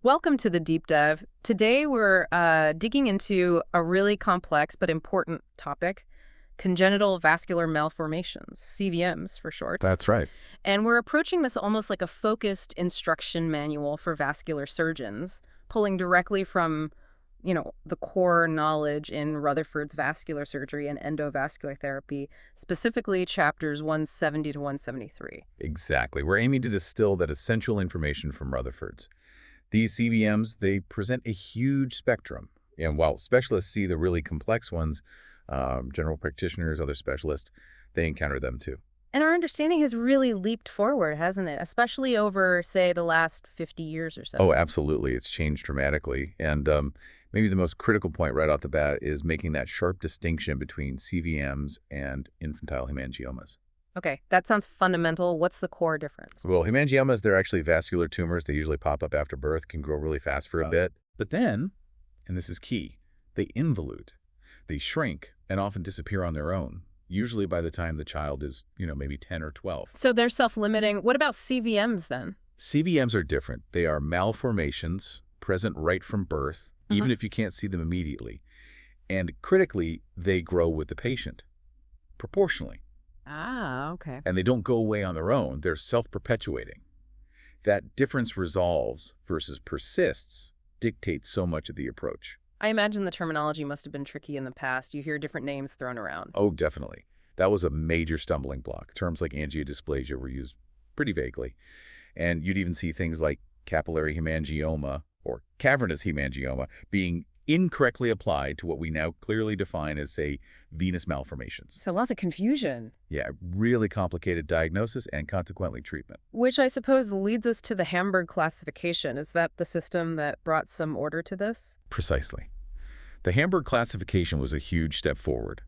Welcome to the deep dive. Today we're digging into a really complex but important topic, congenital vascular malformations, CVMs for short. That's right. And we're approaching this almost like a focused instruction manual for vascular surgeons, pulling directly from, the core knowledge in Rutherford's vascular surgery and endovascular therapy, specifically chapters 170 to 173. Exactly. We're aiming to distill that essential information from Rutherford's. These CVMs, they present a huge spectrum. And while specialists see the really complex ones, general practitioners, other specialists, they encounter them too. And our understanding has really leaped forward, hasn't it? Especially over, say, the last 50 years or so. Oh, absolutely. It's changed dramatically. And maybe the most critical point right off the bat is making that sharp distinction between CVMs and infantile hemangiomas. Okay, that sounds fundamental. What's the core difference? Well, hemangiomas, they're actually vascular tumors. They usually pop up after birth, can grow really fast for a bit. But then, and this is key, they involute. They shrink and often disappear on their own, usually by the time the child is, maybe 10 or 12. So they're self-limiting. What about CVMs then? CVMs are different. They are malformations present right from birth, even if you can't see them immediately. And critically, they grow with the patient, proportionally. Ah, okay. And they don't go away on their own. They're self-perpetuating. That difference resolves versus persists dictates so much of the approach. I imagine the terminology must have been tricky in the past. You hear different names thrown around. Oh, definitely. That was a major stumbling block. Terms like angiodysplasia were used pretty vaguely. And you'd even see things like capillary hemangioma or cavernous hemangioma being incorrectly applied to what we now clearly define as, say, venous malformations. So lots of confusion. Yeah, really complicated diagnosis and consequently treatment. Which I suppose leads us to the Hamburg classification. Is that the system that brought some order to this? Precisely. The Hamburg classification was a huge step forward.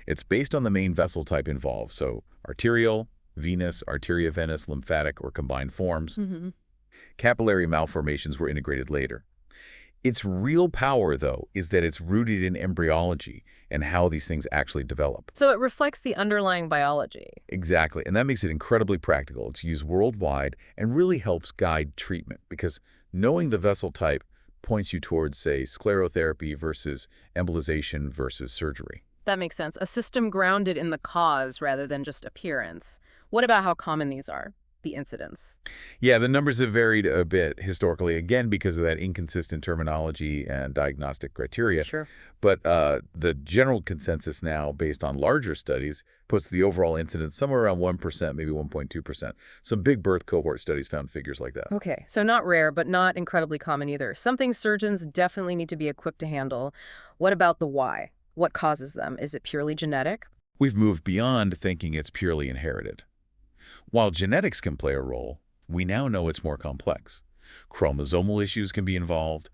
It's based on the main vessel type involved, so arterial, venous, arteriovenous, lymphatic, or combined forms. Capillary malformations were integrated later. Its real power, though, is that it's rooted in embryology and how these things actually develop. So it reflects the underlying biology. Exactly, and that makes it incredibly practical. It's used worldwide and really helps guide treatment because knowing the vessel type points you towards, say, sclerotherapy versus embolization versus surgery. That makes sense. A system grounded in the cause rather than just appearance. What about how common these are? The incidence. Yeah, the numbers have varied a bit historically, again, because of that inconsistent terminology and diagnostic criteria. Sure. But the general consensus now, based on larger studies, puts the overall incidence somewhere around 1%, maybe 1.2%. Some big birth cohort studies found figures like that. Okay, so not rare, but not incredibly common either. Something surgeons definitely need to be equipped to handle. What about the why? What causes them? Is it purely genetic? We've moved beyond thinking it's purely inherited. While genetics can play a role, we now know it's more complex. Chromosomal issues can be involved,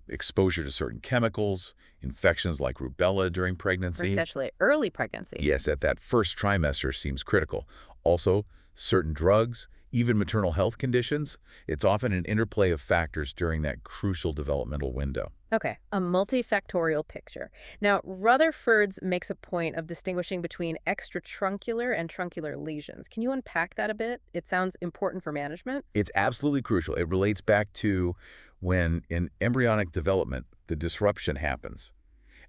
exposure to certain chemicals, infections like rubella during pregnancy. Especially early pregnancy. Yes, at that first trimester seems critical. Also, certain drugs, even maternal health conditions, it's often an interplay of factors during that crucial developmental window. Okay, a multifactorial picture. Now, Rutherford's makes a point of distinguishing between extra-truncular and truncular lesions. Can you unpack that a bit? It sounds important for management. It's absolutely crucial. It relates back to when in embryonic development, the disruption happens.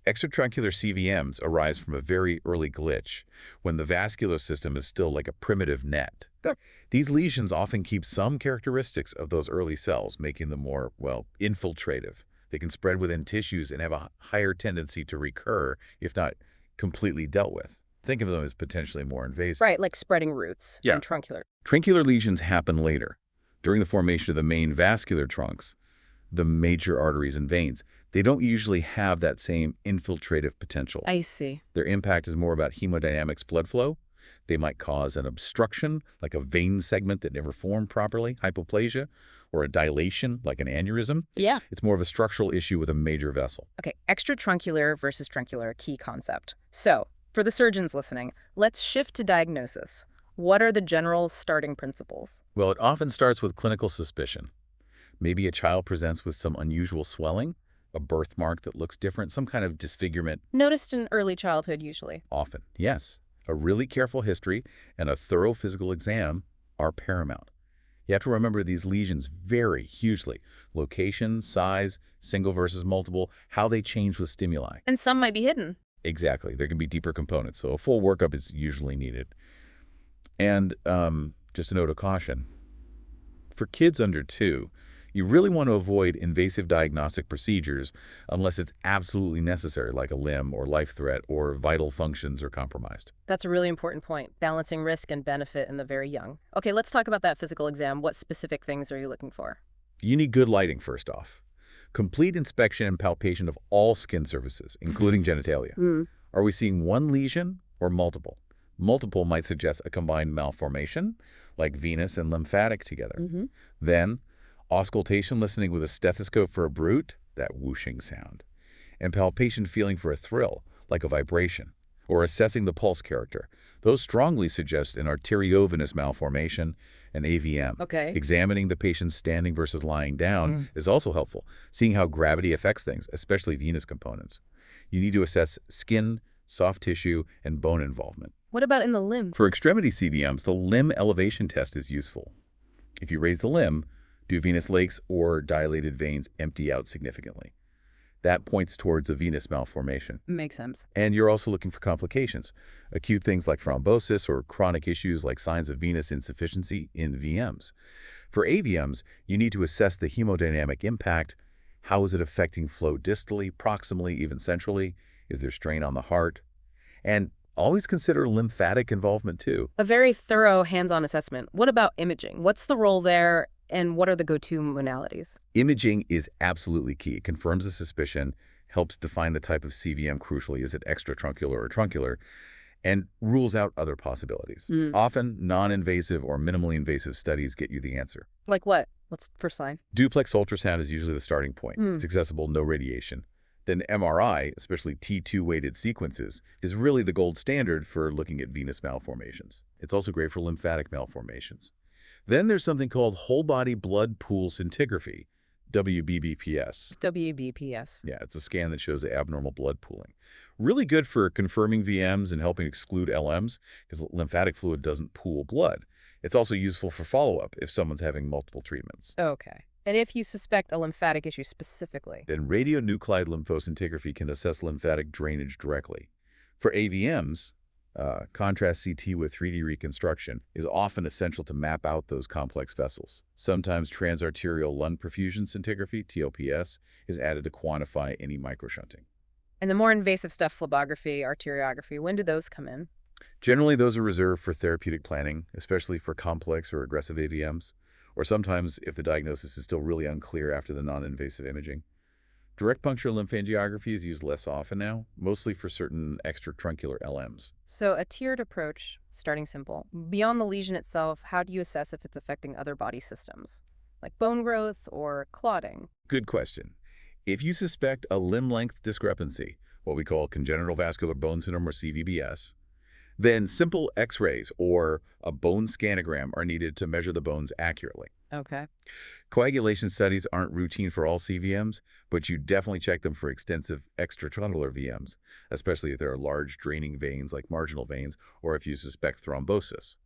Extra-truncular CVMs arise from a very early glitch, when the vascular system is still like a primitive net. Sure. These lesions often keep some characteristics of those early cells, making them more, infiltrative. They can spread within tissues and have a higher tendency to recur, if not completely dealt with. Think of them as potentially more invasive. Right, like spreading roots Yeah. and truncular. Truncular lesions happen later, during the formation of the main vascular trunks, the major arteries and veins. They don't usually have that same infiltrative potential. I see. Their impact is more about hemodynamics, blood flow. They might cause an obstruction, like a vein segment that never formed properly, hypoplasia, or a dilation, like an aneurysm. Yeah. It's more of a structural issue with a major vessel. Okay, extra-truncular versus truncular, a key concept. So, for the surgeons listening, let's shift to diagnosis. What are the general starting principles? Well, it often starts with clinical suspicion. Maybe a child presents with some unusual swelling, a birthmark that looks different, some kind of disfigurement. Noticed in early childhood, usually. Often, yes. A really careful history and a thorough physical exam are paramount. You have to remember these lesions vary hugely. Location, size, single versus multiple, how they change with stimuli. And some might be hidden. Exactly. There can be deeper components, so a full workup is usually needed. And just a note of caution. For kids under 2, you really want to avoid invasive diagnostic procedures unless it's absolutely necessary, like a limb or life threat or vital functions are compromised. That's a really important point, balancing risk and benefit in the very young. Okay, let's talk about that physical exam. What specific things are you looking for? You need good lighting first off. Complete inspection and palpation of all skin surfaces, including genitalia. Mm. Are we seeing one lesion or multiple? Multiple might suggest a combined malformation, like venous and lymphatic together. Then, auscultation listening with a stethoscope for a bruit, that whooshing sound. And palpation feeling for a thrill, like a vibration. Or assessing the pulse character. Those strongly suggest an arteriovenous malformation, an AVM. Okay. Examining the patient standing versus lying down is also helpful, seeing how gravity affects things, especially venous components. You need to assess skin, soft tissue, and bone involvement. What about in the limb? For extremity CVMs, the limb elevation test is useful. If you raise the limb, do venous lakes or dilated veins empty out significantly? That points towards a venous malformation. Makes sense. And you're also looking for complications, acute things like thrombosis or chronic issues like signs of venous insufficiency in VMs. For AVMs, you need to assess the hemodynamic impact. How is it affecting flow distally, proximally, even centrally? Is there strain on the heart? And always consider lymphatic involvement too. A very thorough hands-on assessment. What about imaging? What's the role there, and what are the go-to modalities? Imaging is absolutely key. It confirms the suspicion, helps define the type of CVM crucially. Is it extra-truncular or truncular? And rules out other possibilities. Often, non-invasive or minimally invasive studies get you the answer. Like what? What's the first line? Duplex ultrasound is usually the starting point. It's accessible, no radiation. Then MRI, especially T2-weighted sequences, is really the gold standard for looking at venous malformations. It's also great for lymphatic malformations. Then there's something called whole-body blood pool scintigraphy, WBBPS. WBPS. Yeah, it's a scan that shows the abnormal blood pooling. Really good for confirming VMs and helping exclude LMs because lymphatic fluid doesn't pool blood. It's also useful for follow-up if someone's having multiple treatments. Okay. And if you suspect a lymphatic issue specifically? Then radionuclide lymphoscintigraphy can assess lymphatic drainage directly. For AVMs, contrast CT with 3D reconstruction is often essential to map out those complex vessels. Sometimes transarterial lung perfusion scintigraphy, TLPS, is added to quantify any microshunting. And the more invasive stuff, phlebography, arteriography, when do those come in? Generally, those are reserved for therapeutic planning, especially for complex or aggressive AVMs, or sometimes if the diagnosis is still really unclear after the non-invasive imaging. Direct puncture lymphangiography is used less often now, mostly for certain extra-truncular LMs. So a tiered approach, starting simple. Beyond the lesion itself, how do you assess if it's affecting other body systems, like bone growth or clotting? Good question. If you suspect a limb length discrepancy, what we call congenital vascular bone syndrome or CVBS, then simple X-rays or a bone scanogram are needed to measure the bones accurately. Okay. Coagulation studies aren't routine for all CVMs, but you definitely check them for extensive extra-truncular VMs, especially if there are large draining veins like marginal veins or if you suspect thrombosis.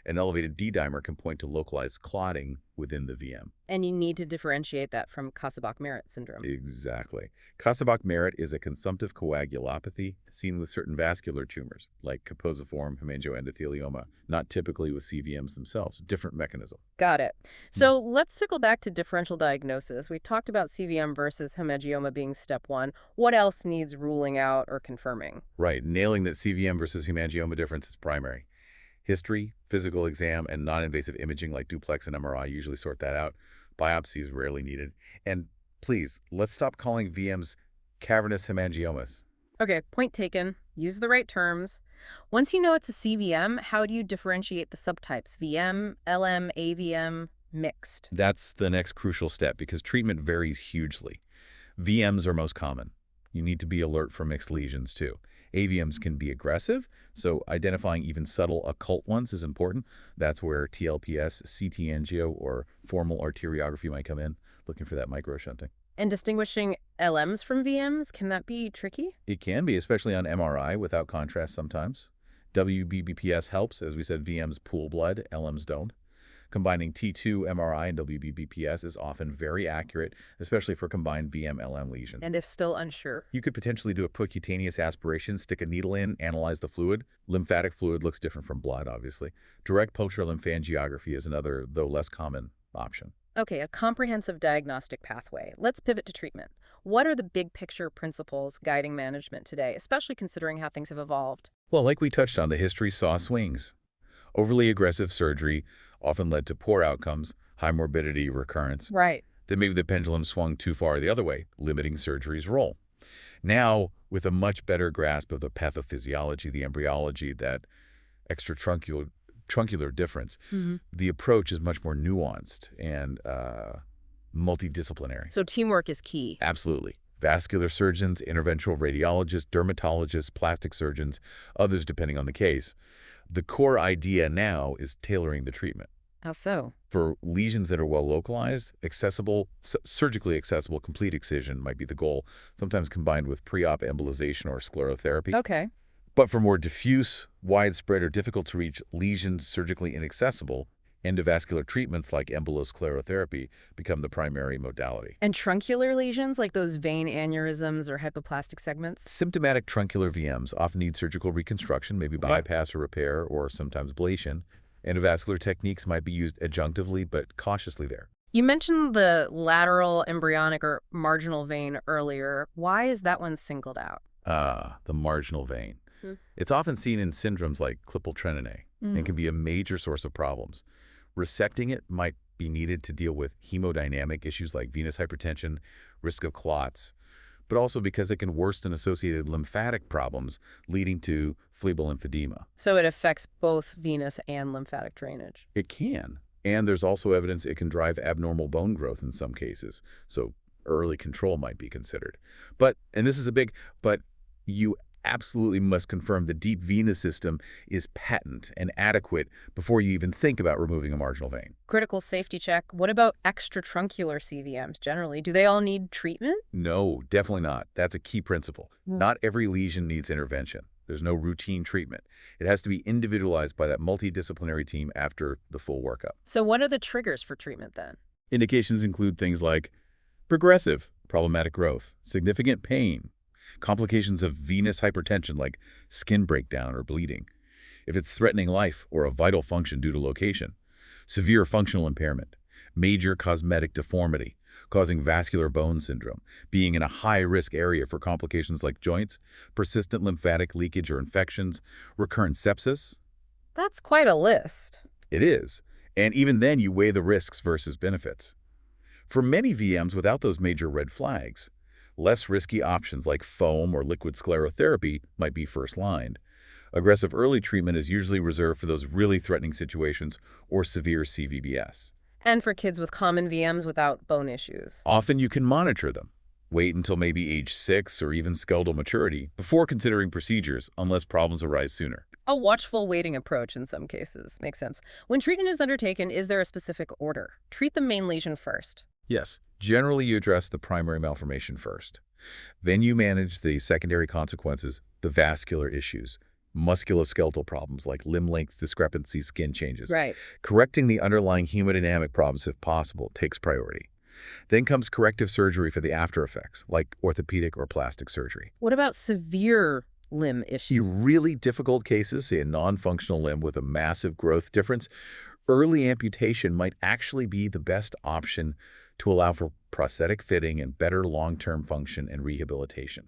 An elevated D-dimer can point to localized clotting within the VM. And you need to differentiate that from Kasabach-Merritt syndrome. Exactly. Kasabach-Merritt is a consumptive coagulopathy seen with certain vascular tumors, like caposiform hemangioendothelioma, not typically with CVMs themselves, different mechanism. Got it. So let's circle back to differential diagnosis. We talked about CVM versus hemangioma being step one. What else needs ruling out or confirming? Right. Nailing that CVM versus hemangioma difference is primary. History, physical exam, and non-invasive imaging like duplex and MRI usually sort that out. Biopsy is rarely needed. And please, let's stop calling VMs cavernous hemangiomas. Okay, point taken. Use the right terms. Once you know it's a CVM, how do you differentiate the subtypes? VM, LM, AVM, mixed? That's the next crucial step because treatment varies hugely. VMs are most common. You need to be alert for mixed lesions too. AVMs can be aggressive, so identifying even subtle occult ones is important. That's where TLPS, CT angio, or formal arteriography might come in, looking for that microshunting. And distinguishing LMs from VMs, can that be tricky? It can be, especially on MRI without contrast sometimes. WBBPS helps. As we said, VMs pool blood, LMs don't. Combining T2, MRI, and WBBPS is often very accurate, especially for combined VM-LM lesions. And if still unsure? You could potentially do a percutaneous aspiration, stick a needle in, analyze the fluid. Lymphatic fluid looks different from blood, obviously. Direct puncture lymphangiography is another, though less common, option. Okay, a comprehensive diagnostic pathway. Let's pivot to treatment. What are the big picture principles guiding management today, especially considering how things have evolved? Well, like we touched on, the history saw swings. Overly aggressive surgery often led to poor outcomes, high morbidity, recurrence. Right. Then maybe the pendulum swung too far the other way, limiting surgery's role. Now, with a much better grasp of the pathophysiology, the embryology, that extra-truncular difference, the approach is much more nuanced and multidisciplinary. So teamwork is key. Absolutely. Vascular surgeons, interventional radiologists, dermatologists, plastic surgeons, others depending on the case. The core idea now is tailoring the treatment. How so? For lesions that are well localized, accessible, surgically accessible, complete excision might be the goal, sometimes combined with pre-op embolization or sclerotherapy. Okay. But for more diffuse, widespread, or difficult to reach lesions surgically inaccessible, endovascular treatments like embolosclerotherapy become the primary modality. And truncular lesions, like those vein aneurysms or hypoplastic segments? Symptomatic truncular VMs often need surgical reconstruction, maybe bypass or repair, or sometimes ablation. Endovascular techniques might be used adjunctively, but cautiously there. You mentioned the lateral embryonic or marginal vein earlier. Why is that one singled out? The marginal vein. It's often seen in syndromes like Klippel-Trenaunay and can be a major source of problems. Resecting it might be needed to deal with hemodynamic issues like venous hypertension, risk of clots, but also because it can worsen associated lymphatic problems leading to phlebital lymphedema. So it affects both venous and lymphatic drainage. It can. And there's also evidence it can drive abnormal bone growth in some cases. So early control might be considered. But, and this is a big, but you absolutely must confirm the deep venous system is patent and adequate before you even think about removing a marginal vein. Critical safety check. What about extra-truncular CVMs generally? Do they all need treatment? No, definitely not. That's a key principle. Not every lesion needs intervention. There's no routine treatment. It has to be individualized by that multidisciplinary team after the full workup. So what are the triggers for treatment then? Indications include things like progressive, problematic growth, significant pain, complications of venous hypertension like skin breakdown or bleeding, if it's threatening life or a vital function due to location, severe functional impairment, major cosmetic deformity, causing vascular bone syndrome, being in a high-risk area for complications like joints, persistent lymphatic leakage or infections, recurrent sepsis. That's quite a list. It is. And even then, you weigh the risks versus benefits. For many VMs without those major red flags, less risky options like foam or liquid sclerotherapy might be first-lined. Aggressive early treatment is usually reserved for those really threatening situations or severe CVBS. And for kids with common VMs without bone issues. Often you can monitor them. Wait until maybe age 6 or even skeletal maturity before considering procedures unless problems arise sooner. A watchful waiting approach in some cases. Makes sense. When treatment is undertaken, is there a specific order? Treat the main lesion first. Yes. Generally, you address the primary malformation first. Then you manage the secondary consequences, the vascular issues, musculoskeletal problems like limb length discrepancies, skin changes. Right. Correcting the underlying hemodynamic problems, if possible, takes priority. Then comes corrective surgery for the after effects, like orthopedic or plastic surgery. What about severe limb issues? In really difficult cases, say a non-functional limb with a massive growth difference, early amputation might actually be the best option to allow for prosthetic fitting and better long-term function and rehabilitation.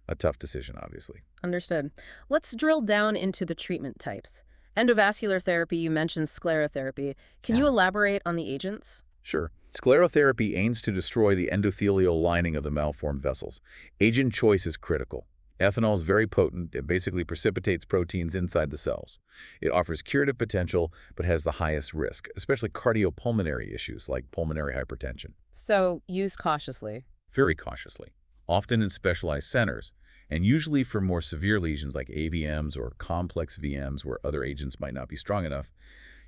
A tough decision, obviously. Understood. Let's drill down into the treatment types. Endovascular therapy, you mentioned sclerotherapy. Can you elaborate on the agents? Sure. Sclerotherapy aims to destroy the endothelial lining of the malformed vessels. Agent choice is critical. Ethanol is very potent. It basically precipitates proteins inside the cells. It offers curative potential, but has the highest risk, especially cardiopulmonary issues like pulmonary hypertension. So, use cautiously. Very cautiously. Often in specialized centers, and usually for more severe lesions like AVMs or complex VMs where other agents might not be strong enough,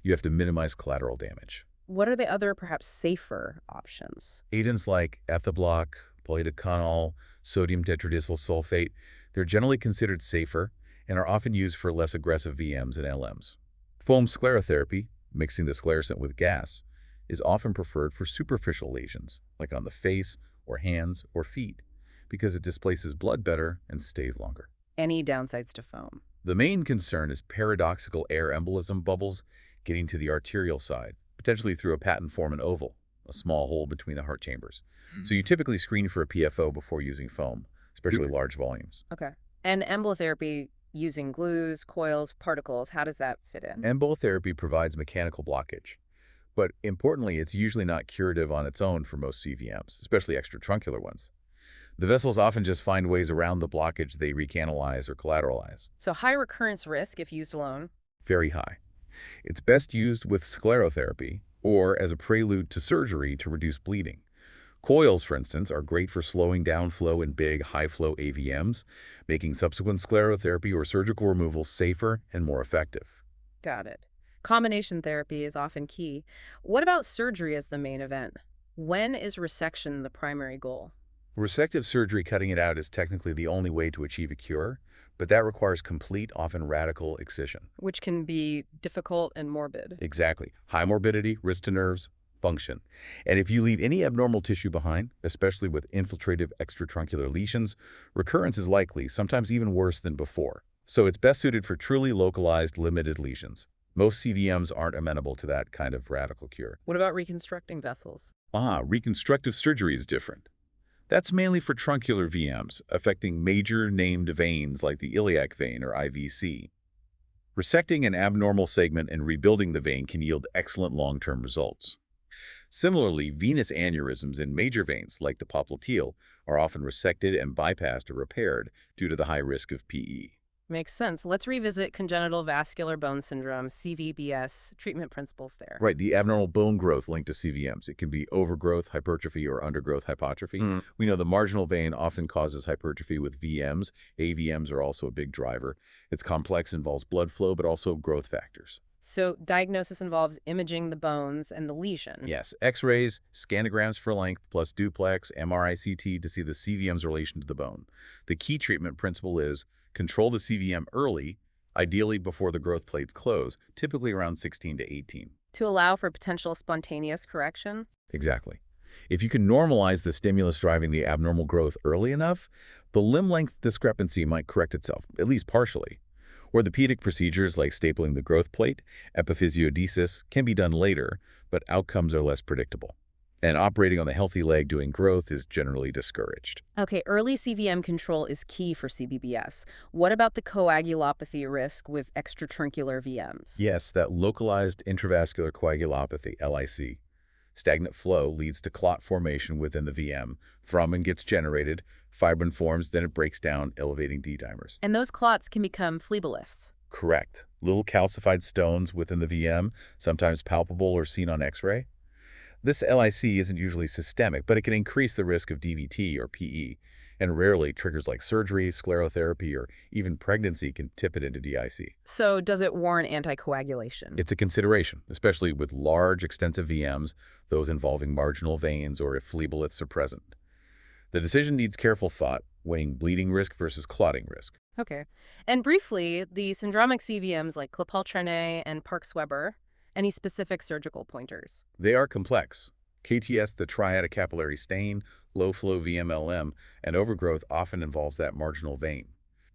you have to minimize collateral damage. What are the other, perhaps safer options? Agents like ethibloc, polidocanol, sodium tetradicyl sulfate, they're generally considered safer and are often used for less aggressive VMs and LMs. Foam sclerotherapy, Mixing the sclerosant with gas is often preferred for superficial lesions, like on the face or hands or feet, because it displaces blood better and stays longer. Any downsides to foam? The main concern is paradoxical air embolism bubbles getting to the arterial side, potentially through a patent-forming oval, a small hole between the heart chambers. So you typically screen for a PFO before using foam, especially large volumes. Okay. And embolotherapy using glues, coils, particles, how does that fit in? Embolotherapy provides mechanical blockage, but importantly, it's usually not curative on its own for most CVMs, especially extra-truncular ones. The vessels often just find ways around the blockage they recanalize or collateralize. So high recurrence risk if used alone. Very high. It's best used with sclerotherapy or as a prelude to surgery to reduce bleeding. Coils, for instance, are great for slowing down flow in big, high-flow AVMs, making subsequent sclerotherapy or surgical removal safer and more effective. Got it. Combination therapy is often key. What about surgery as the main event? When is resection the primary goal? Resective surgery, cutting it out, is technically the only way to achieve a cure, but that requires complete, often radical excision. Which can be difficult and morbid. Exactly. High morbidity, risk to nerves, function. And if you leave any abnormal tissue behind, especially with infiltrative extra-truncular lesions, recurrence is likely, sometimes even worse than before. So it's best suited for truly localized, limited lesions. Most CVMs aren't amenable to that kind of radical cure. What about reconstructing vessels? Reconstructive surgery is different. That's mainly for truncular VMs, affecting major named veins like the iliac vein or IVC. Resecting an abnormal segment and rebuilding the vein can yield excellent long-term results. Similarly, venous aneurysms in major veins like the popliteal are often resected and bypassed or repaired due to the high risk of PE. Makes sense. Let's revisit congenital vascular bone syndrome, CVBS, treatment principles there. Right, the abnormal bone growth linked to CVMs. It can be overgrowth, hypertrophy, or undergrowth hypotrophy. We know the marginal vein often causes hypertrophy with VMs. AVMs are also a big driver. It's complex, involves blood flow, but also growth factors. So diagnosis involves imaging the bones and the lesion. Yes, X-rays, scanograms for length, plus duplex, MRI-CT to see the CVM's relation to the bone. The key treatment principle is control the CVM early, ideally before the growth plates close, typically around 16 to 18. To allow for potential spontaneous correction? Exactly. If you can normalize the stimulus driving the abnormal growth early enough, the limb length discrepancy might correct itself, at least partially. Orthopedic procedures like stapling the growth plate, epiphysiodesis, can be done later, but outcomes are less predictable. And operating on the healthy leg doing growth is generally discouraged. Okay, early CVM control is key for CBBS. What about the coagulopathy risk with extratruncular VMs? Yes, that localized intravascular coagulopathy, LIC. Stagnant flow leads to clot formation within the VM. Thrombin gets generated, fibrin forms, then it breaks down, elevating D-dimers. And those clots can become phleboliths. Correct. Little calcified stones within the VM, sometimes palpable or seen on X-ray. This LIC isn't usually systemic, but it can increase the risk of DVT or PE, and rarely triggers like surgery, sclerotherapy, or even pregnancy can tip it into DIC. So does it warrant anticoagulation? It's a consideration, especially with large, extensive VMs, those involving marginal veins or if phleboliths are present. The decision needs careful thought, weighing bleeding risk versus clotting risk. Okay. And briefly, the syndromic CVMs like Klippel-Trenet and Parks-Weber, any specific surgical pointers? They are complex. KTS, the triadic capillary stain, low-flow VMLM, and overgrowth often involves that marginal vein.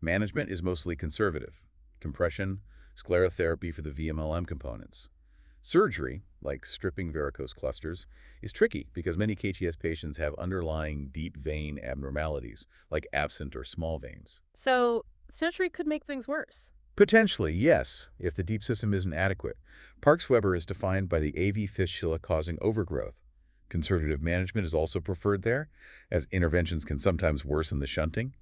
Management is mostly conservative. Compression, sclerotherapy for the VMLM components. Surgery, like stripping varicose clusters, is tricky because many KTS patients have underlying deep vein abnormalities, like absent or small veins. So surgery could make things worse. Potentially, yes, if the deep system isn't adequate. Parks-Weber is defined by the AV fistula causing overgrowth. Conservative management is also preferred there, as interventions can sometimes worsen the shunting.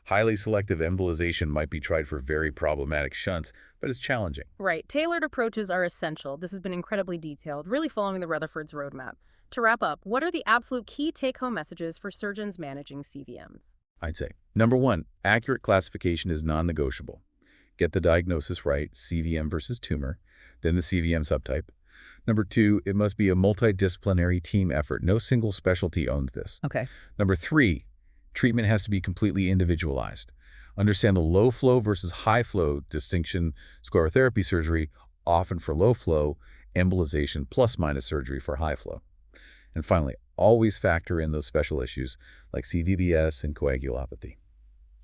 Highly selective embolization might be tried for very problematic shunts, but it's challenging. Right. Tailored approaches are essential. This has been incredibly detailed, really following the Rutherford's roadmap. To wrap up, what are the absolute key take-home messages for surgeons managing CVMs? I'd say, number one, accurate classification is non-negotiable. Get the diagnosis right, CVM versus tumor, then the CVM subtype. Number two, it must be a multidisciplinary team effort. No single specialty owns this. Okay. Number three, treatment has to be completely individualized. Understand the low flow versus high flow distinction. Sclerotherapy surgery, often for low flow, embolization plus minus surgery for high flow. And finally, always factor in those special issues like CVBS and coagulopathy.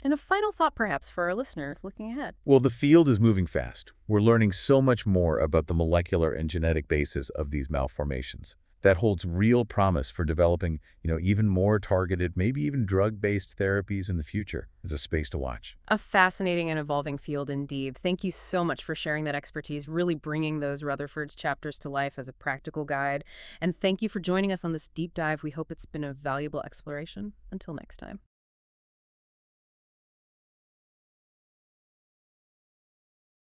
And a final thought perhaps for our listeners looking ahead. Well, the field is moving fast. We're learning so much more about the molecular and genetic basis of these malformations. That holds real promise for developing, even more targeted, maybe even drug-based therapies in the future. It's a space to watch. A fascinating and evolving field indeed. Thank you so much for sharing that expertise, really bringing those Rutherford's chapters to life as a practical guide. And thank you for joining us on this deep dive. We hope it's been a valuable exploration. Until next time.